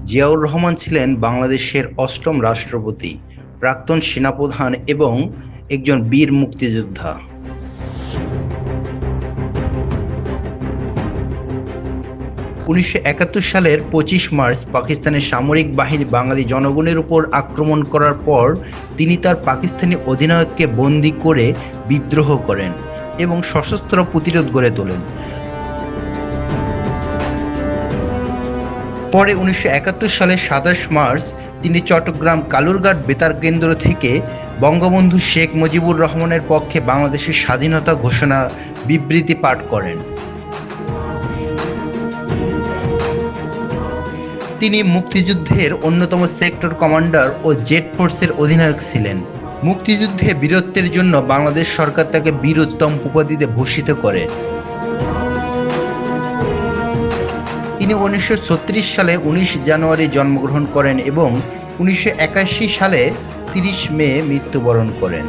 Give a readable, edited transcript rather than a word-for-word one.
জিয়াউর রহমান ছিলেন বাংলাদেশের অষ্টম রাষ্ট্রপতি, প্রাক্তন সেনাপ্রধান এবং একজন বীর মুক্তিযোদ্ধা। ১৯৭১ সালের ২৫ মার্চ পাকিস্তানের সামরিক বাহিনী বাঙালি জনগণের উপর আক্রমণ করার পর তিনি তার পাকিস্তানি অধিনায়ককে বন্দী করে বিদ্রোহ করেন এবং সশস্ত্র প্রতিরোধ গড়ে তোলেন। পরে ১৯৭১ সালের ২৭ মার্চ তিনি চট্টগ্রাম কালুরঘাট বেতার কেন্দ্র থেকে বঙ্গবন্ধু শেখ মুজিবুর রহমানের পক্ষে বাংলাদেশের স্বাধীনতা ঘোষণা বিবৃতি পাঠ করেন। তিনি মুক্তিযুদ্ধের অন্যতম সেক্টর কমান্ডার ও জেড ফোর্সের অধিনায়ক ছিলেন। মুক্তিযুদ্ধে বীরত্বের জন্য বাংলাদেশ সরকার তাকে বীর উত্তম উপাধিতে ভূষিত করে। তিনি ১৯৩৬ সালে ১৯ জানুয়ারি জন্মগ্রহণ করেন এবং ১৯৮১ সালে ৩০ মে মৃত্যুবরণ করেন।